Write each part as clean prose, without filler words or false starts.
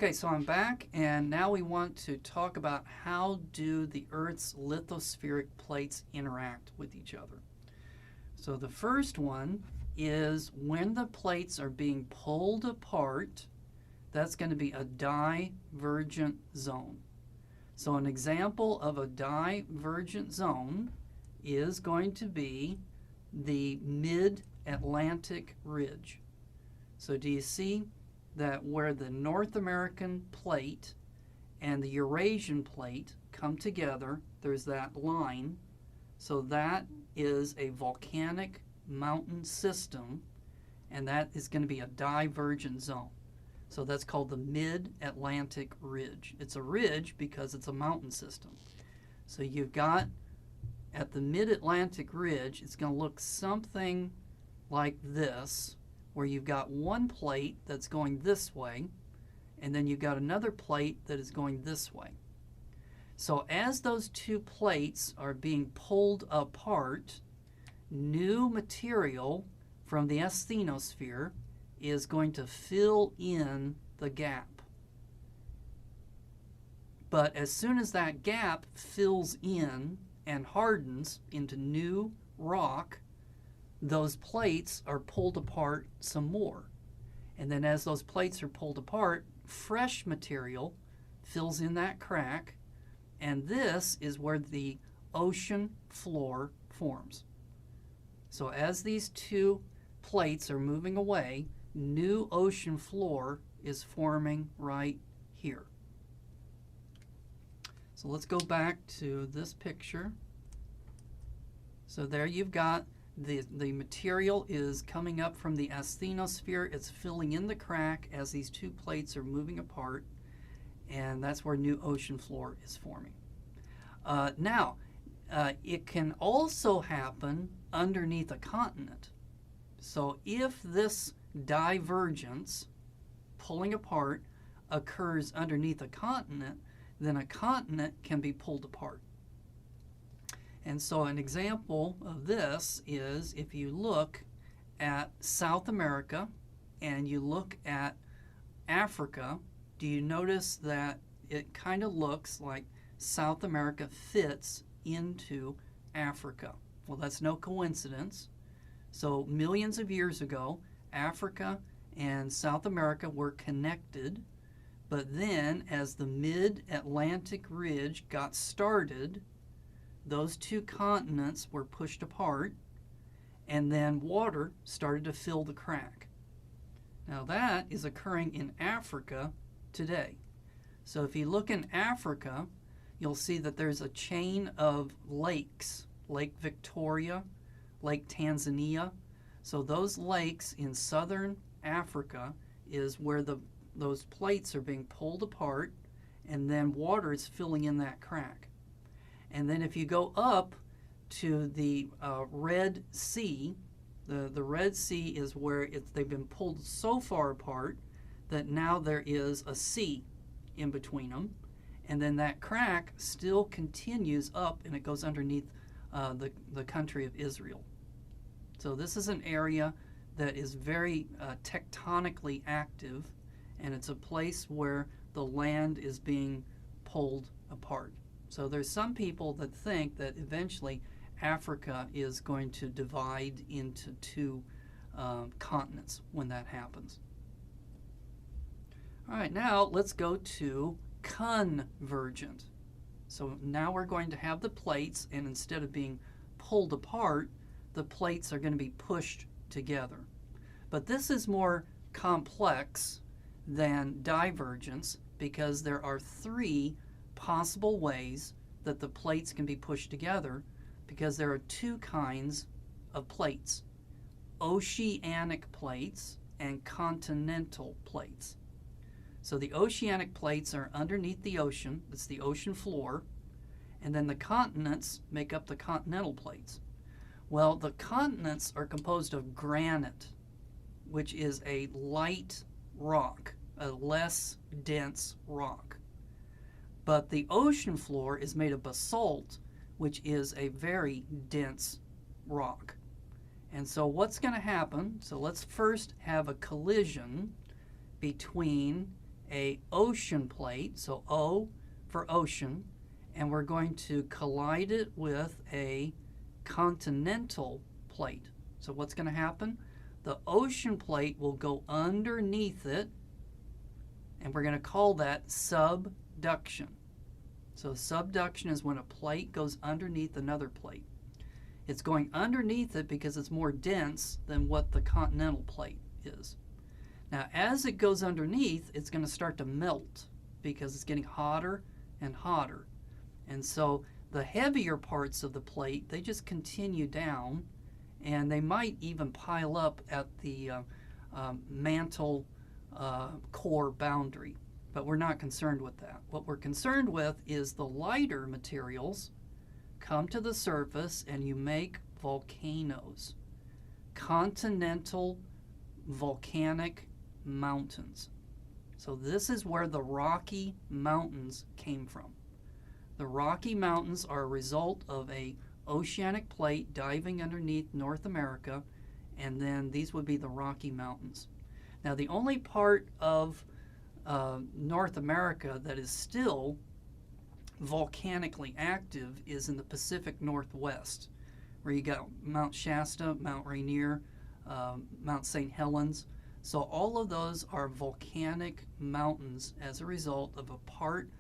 Okay, so I'm back, and now we want to talk about how do the Earth's lithospheric plates interact with each other. So the first one is when the plates are being pulled apart, that's going to be a divergent zone. So an example of a divergent zone is going to be the mid-Atlantic ridge. So do you see that where the North American plate and the Eurasian plate come together, there's that line. So that is a volcanic mountain system, and that is going to be a divergent zone. So that's called the Mid-Atlantic Ridge. It's a ridge because it's a mountain system. So you've got at the Mid-Atlantic Ridge, it's going to look something like this, where you've got one plate that's going this way, and then you've got another plate that is going this way. So as those two plates are being pulled apart, new material from the asthenosphere is going to fill in the gap. But as soon as that gap fills in and hardens into new rock, those plates are pulled apart some more. And then as those plates are pulled apart, fresh material fills in that crack, and this is where the ocean floor forms. So as these two plates are moving away, new ocean floor is forming right here. So let's go back to this picture. So there you've got the material is coming up from the asthenosphere. It's filling in the crack as these two plates are moving apart, and that's where new ocean floor is forming. Now, it can also happen underneath a continent. So if this divergence, pulling apart, occurs underneath a continent, then a continent can be pulled apart. And so an example of this is if you look at South America and you look at Africa, do you notice that it kind of looks like South America fits into Africa? Well, that's no coincidence. So millions of years ago, Africa and South America were connected, but then as the Mid-Atlantic Ridge got started, those two continents were pushed apart, and then water started to fill the crack. Now that is occurring in Africa today. So if you look in Africa, you'll see that there's a chain of lakes, Lake Victoria, Lake Tanzania. So those lakes in southern Africa is where those plates are being pulled apart, and then water is filling in that crack. And then if you go up to the Red Sea, the Red Sea is where they've been pulled so far apart that now there is a sea in between them. And then that crack still continues up, and it goes underneath the country of Israel. So this is an area that is very tectonically active, and it's a place where the land is being pulled apart. So there's some people that think that eventually Africa is going to divide into two continents when that happens. All right, now let's go to convergent. So now we're going to have the plates, and instead of being pulled apart, the plates are going to be pushed together. But this is more complex than divergence because there are three possible ways that the plates can be pushed together, because there are two kinds of plates: oceanic plates and continental plates. So the oceanic plates are underneath the ocean, it's the ocean floor, and then the continents make up the continental plates. Well, the continents are composed of granite, which is a light rock, a less dense rock. But the ocean floor is made of basalt, which is a very dense rock. And so what's going to happen, so let's first have a collision between a ocean plate, so O for ocean, and we're going to collide it with a continental plate. So what's going to happen? The ocean plate will go underneath it, and we're going to call that subduction. So subduction is when a plate goes underneath another plate. It's going underneath it because it's more dense than what the continental plate is. Now, as it goes underneath, it's going to start to melt because it's getting hotter and hotter. And so the heavier parts of the plate, they just continue down, and they might even pile up at the mantle core boundary. But we're not concerned with that. What we're concerned with is the lighter materials come to the surface and you make volcanoes, continental volcanic mountains. So this is where the Rocky Mountains came from. The Rocky Mountains are a result of a oceanic plate diving underneath North America, and then these would be the Rocky Mountains. Now, the only part of North America that is still volcanically active is in the Pacific Northwest, where you got Mount Shasta, Mount Rainier, Mount St. Helens. So all of those are volcanic mountains as a result of a part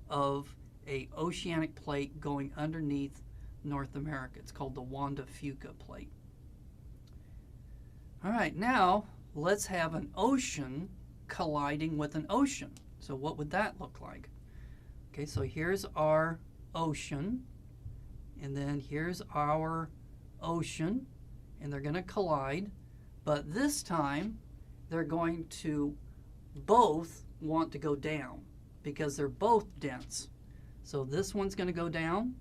of a oceanic plate going underneath North America. It's called the Juan de Fuca plate. All right, now let's have an ocean colliding with an ocean. So what would that look like? Okay, so here's our ocean, and then here's our ocean, and they're going to collide, but this time they're going to both want to go down because they're both dense. So this one's going to go down,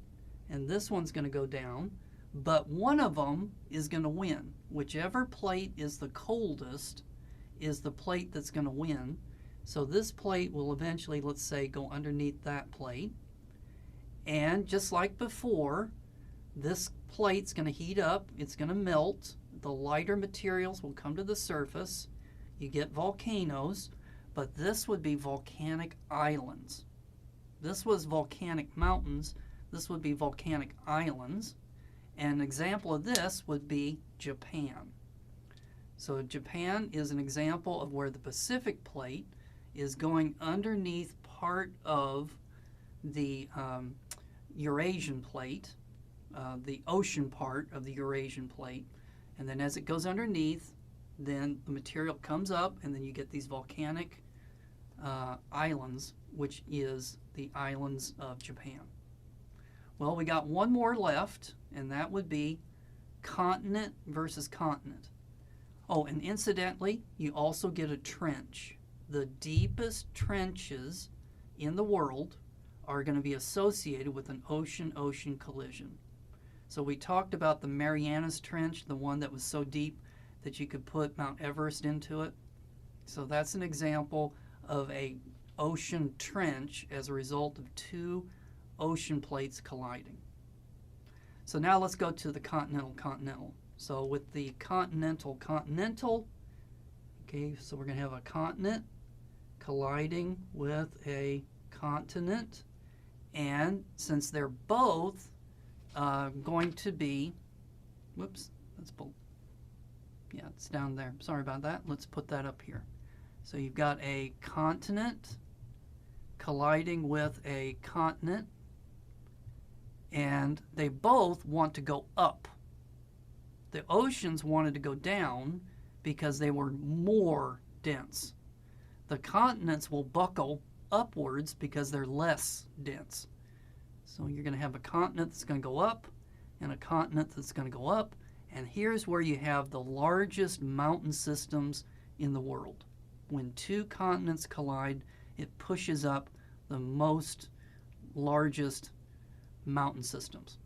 and this one's going to go down, but one of them is going to win. Whichever plate is the coldest is the plate that's going to win. So this plate will eventually, let's say, go underneath that plate. And just like before, this plate's going to heat up. It's going to melt. The lighter materials will come to the surface. You get volcanoes, but this would be volcanic islands. This was volcanic mountains. This would be volcanic islands. And an example of this would be Japan. So Japan is an example of where the Pacific plate is going underneath part of the Eurasian plate, the ocean part of the Eurasian plate. And then as it goes underneath, then the material comes up, and then you get these volcanic islands, which is the islands of Japan. Well, we got one more left, and that would be continent versus continent. Oh, and incidentally, you also get a trench. The deepest trenches in the world are going to be associated with an ocean-ocean collision. So we talked about the Marianas Trench, the one that was so deep that you could put Mount Everest into it. So that's an example of a ocean trench as a result of two ocean plates colliding. So now let's go to the continental. So with the continental, okay, so we're going to have a continent colliding with a continent, and since they're both going to be, whoops, yeah, it's down there. Sorry about that. Let's put that up here. So you've got a continent colliding with a continent, and they both want to go up. The oceans wanted to go down because they were more dense. The continents will buckle upwards because they're less dense. So you're going to have a continent that's going to go up and a continent that's going to go up. And here's where you have the largest mountain systems in the world. When two continents collide, it pushes up the largest mountain systems.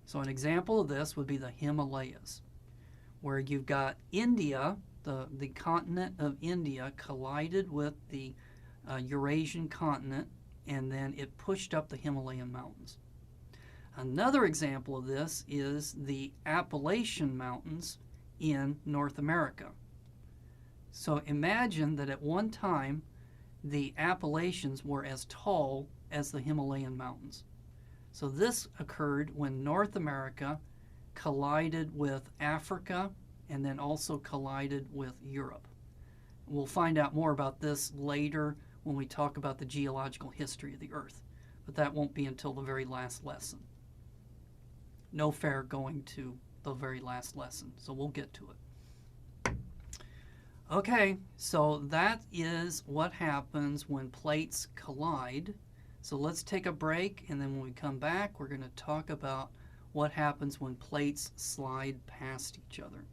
So an example of this would be the Himalayas, where you've got India, the continent of India collided with the Eurasian continent, and then it pushed up the Himalayan mountains. Another example of this is the Appalachian Mountains in North America. So imagine that at one time the Appalachians were as tall as the Himalayan mountains. So this occurred when North America collided with Africa and then also collided with Europe. We'll find out more about this later when we talk about the geological history of the Earth, but that won't be until the very last lesson. No fair going to the very last lesson, so we'll get to it. Okay, so that is what happens when plates collide. So let's take a break, and then when we come back, we're going to talk about what happens when plates slide past each other.